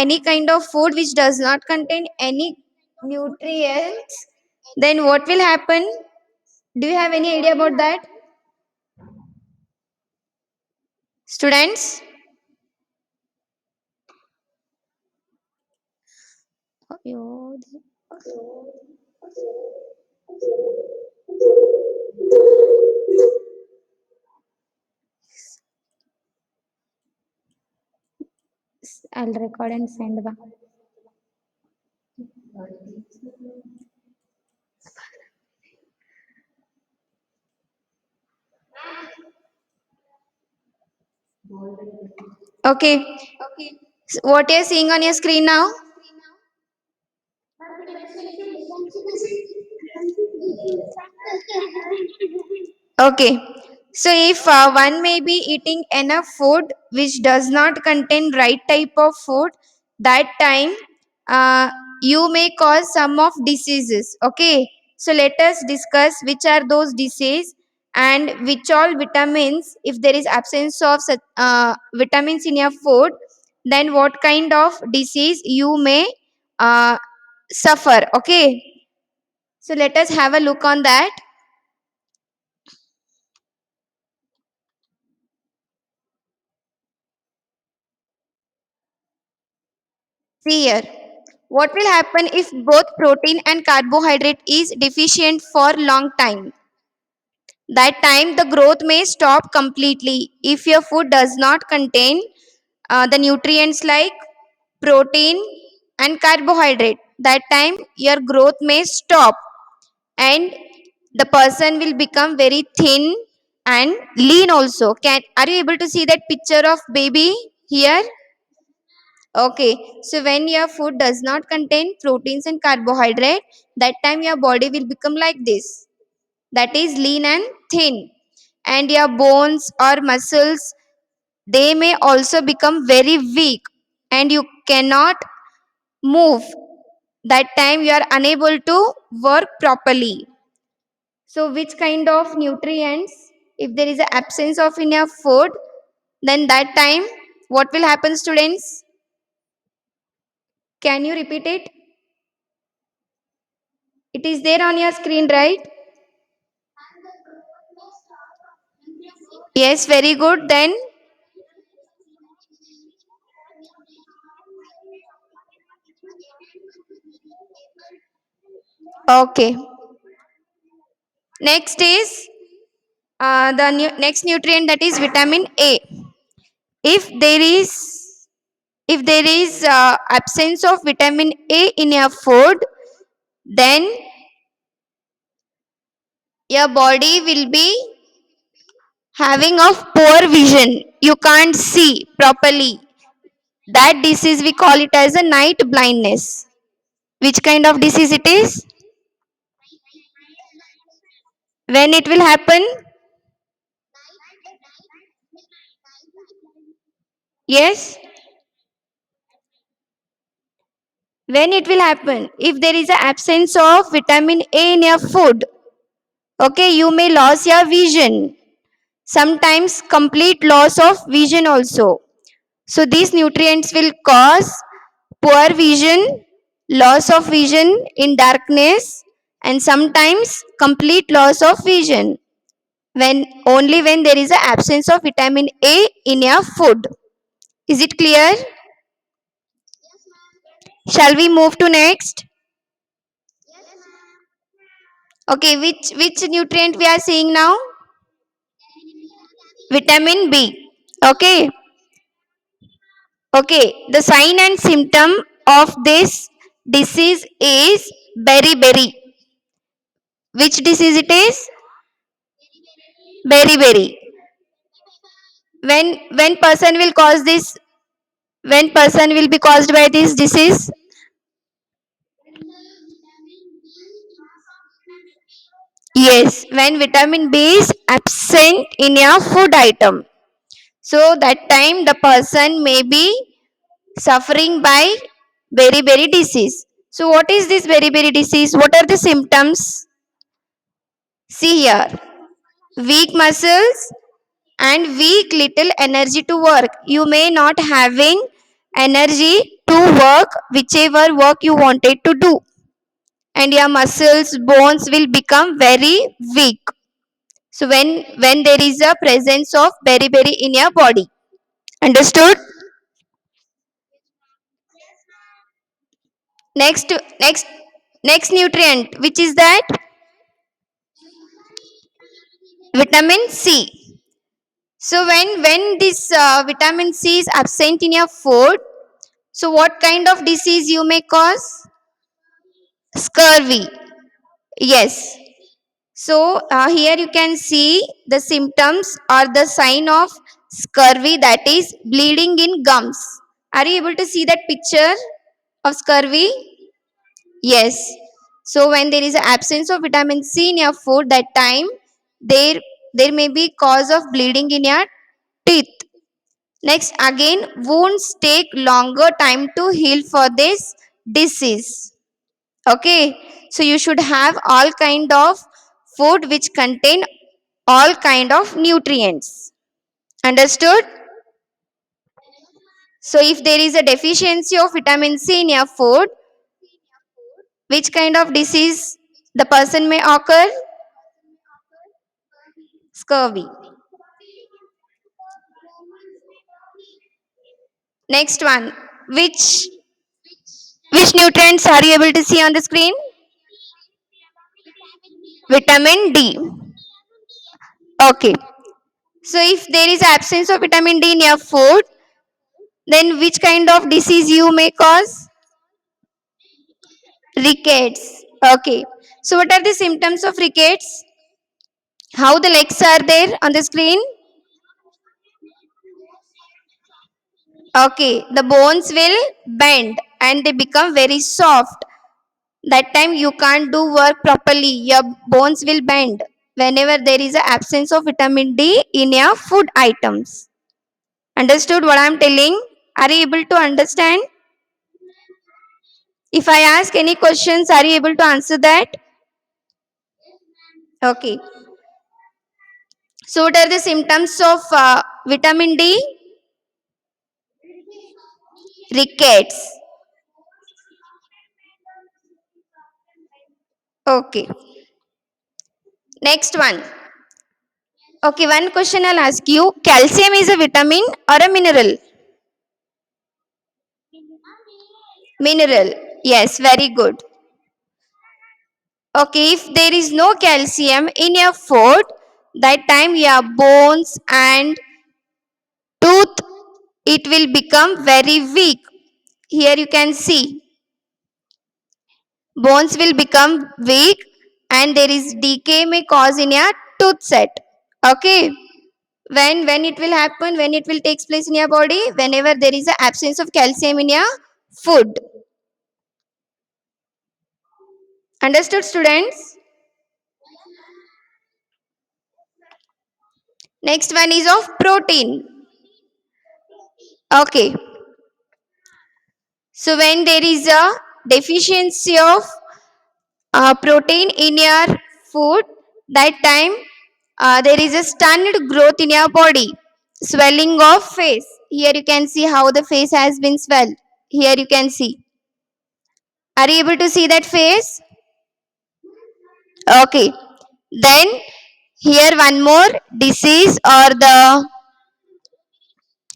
any kind of food which does not contain any nutrients, then what will happen? Do you have any idea about that, students? I'll record and send. Okay. What you're seeing on your screen now? Okay. So if one may be eating enough food which does not contain right type of food, that time uh, you may cause some of diseases. Okay. So let us discuss which are those diseases and which all vitamins, if there is absence of such, vitamins in your food, then what kind of disease you may uh, suffer. Okay. So let us have a look on that. See here. What will happen if both protein and carbohydrate is deficient for long time? That time the growth may stop completely if your food does not contain the nutrients like protein and carbohydrate. That time your growth may stop and the person will become very thin and lean also. Are you able to see that picture of baby here? Okay, so when your food does not contain proteins and carbohydrate, that time your body will become like this. That is lean and thin. And your bones or muscles, they may also become very weak and you cannot move. That time you are unable to work properly. So which kind of nutrients, if there is an absence of in your food, then that time what will happen, students? Can you repeat it? It is there on your screen, right? Yes, very good. Then, okay. Next is next nutrient, that is vitamin A. If there is absence of vitamin A in your food, then your body will be having of poor vision. You can't see properly. That disease we call it as a night blindness. Which kind of disease it is? When it will happen? Yes. When it will happen? If there is an absence of vitamin A in your food, okay, you may lose your vision. Sometimes complete loss of vision also. So these nutrients will cause poor vision, loss of vision in darkness, and sometimes complete loss of vision when there is an absence of vitamin A in your food. Is it clear? Shall we move to next? Okay, which nutrient we are seeing now? Vitamin B. Okay. Okay. The sign and symptom of this disease is beriberi. Which disease it is? Beriberi. When person will cause this? When person will be caused by this disease? Yes, when vitamin B is absent in your food item. So that time the person may be suffering by beriberi disease. So what is this beriberi disease? What are the symptoms? See here. Weak muscles and weak little energy to work. You may not having energy to work whichever work you wanted to do, and your muscles bones will become very weak. So when there is a presence of beriberi in your body. Understood? Next next nutrient, which is that? Vitamin C. So when this vitamin C is absent in your food, so what kind of disease you may cause? Scurvy. Yes. So here you can see the symptoms or the sign of scurvy, that is bleeding in gums. Are you able to see that picture of scurvy? Yes. So when there is an absence of vitamin C in your food, that time there there may be cause of bleeding in your teeth. Next, again, wounds take longer time to heal for this disease. Okay, so you should have all kind of food which contain all kind of nutrients. Understood? So if there is a deficiency of vitamin C in your food, which kind of disease the person may occur? Scurvy. Next one, which nutrients are you able to see on the screen? Vitamin D. Okay. So if there is absence of vitamin D in your food, then which kind of disease you may cause? Rickets. Okay. So what are the symptoms of rickets? How the legs are there on the screen? Okay. The bones will bend and they become very soft. That time you can't do work properly. Your bones will bend whenever there is an absence of vitamin D in your food items. Understood what I am telling? Are you able to understand? If I ask any questions, are you able to answer that? Okay. So, what are the symptoms of vitamin D? Rickets. Okay. Next one. Okay, one question I'll ask you. Calcium is a vitamin or a mineral? Mineral. Yes, very good. Okay, if there is no calcium in your food, that time your bones and tooth, it will become very weak. Here you can see bones will become weak and there is decay may cause in your tooth set. Okay, when it will happen, when it will takes place in your body, whenever there is a absence of calcium in your food. Understood, students? Next one is of protein. Okay, so when there is a deficiency of protein in your food, that time there is a standard growth in your body, swelling of face. Here you can see how the face has been swelled. Here you can see. Are you able to see that face? Okay. Then here one more disease or the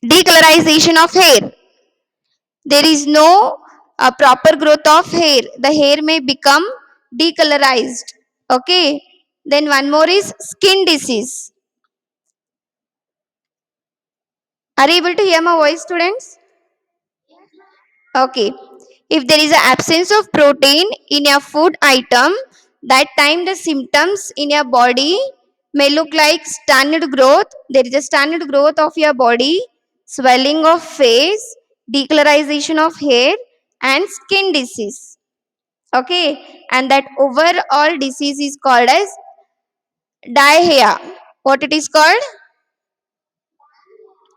decolorization of hair. There is no proper growth of hair. The hair may become decolorized. Okay. Then one more is skin disease. Are you able to hear my voice, students? Okay. If there is an absence of protein in your food item, that time the symptoms in your body may look like standard growth. There is a standard growth of your body, swelling of face, decolorization of hair, and skin disease. Okay. And that overall disease is called as diarrhea. What it is called?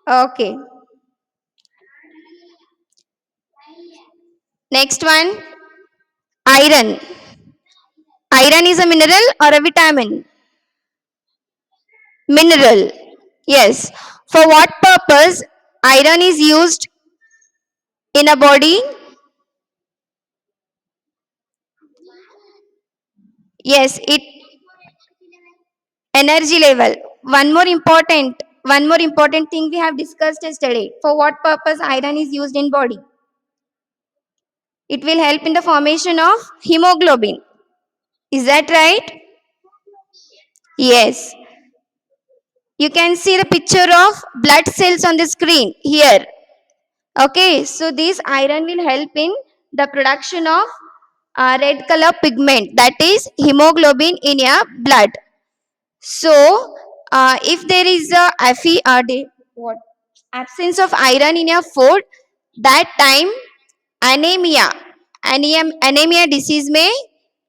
Okay. Next one, iron. Iron is a mineral or a vitamin? Mineral. Yes. For what purpose iron is used in a body? Yes, it energy level. One more important thing we have discussed yesterday. For what purpose iron is used in body? It will help in the formation of hemoglobin. Is that right? Yes. You can see the picture of blood cells on the screen here. Okay, so this iron will help in the production of red color pigment, that is hemoglobin in your blood. So, if there is a what absence of iron in your food, that time anemia, anemia disease may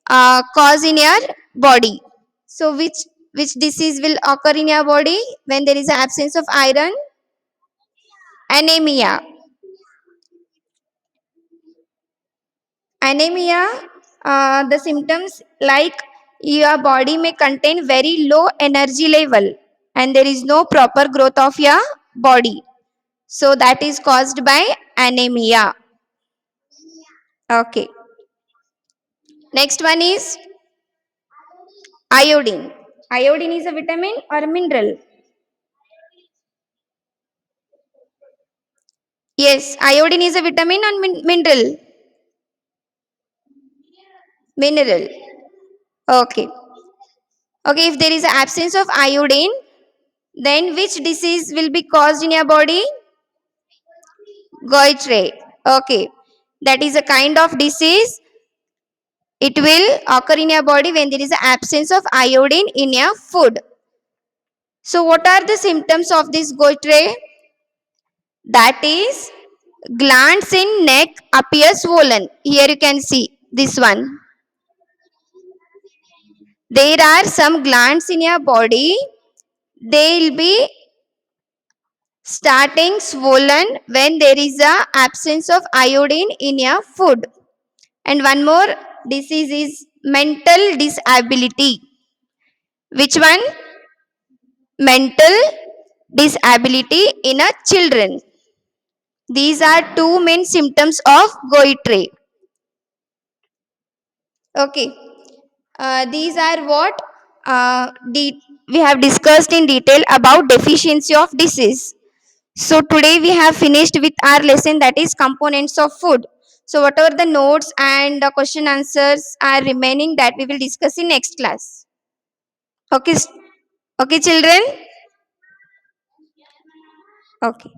cause in your body. So, which disease will occur in your body when there is an absence of iron? Anemia. Anemia, the symptoms like your body may contain very low energy level and there is no proper growth of your body. So that is caused by anemia. Okay. Next one is iodine. Iodine is a vitamin or a mineral? Yes, iodine is a vitamin and mineral. Mineral. Okay. Okay, if there is absence of iodine, then which disease will be caused in your body? Goitre. Okay. That is a kind of disease. It will occur in your body when there is an absence of iodine in your food. So, what are the symptoms of this goitre? That is, glands in neck appear swollen. Here you can see this one. There are some glands in your body. They will be starting swollen when there is a absence of iodine in your food. And one more disease is mental disability. Which one? Mental disability in a children. These are two main symptoms of goitre. Okay. These are what we have discussed in detail about deficiency of disease. So today we have finished with our lesson, that is components of food. So whatever the notes and the question answers are remaining, that we will discuss in next class. Okay, okay children? Okay.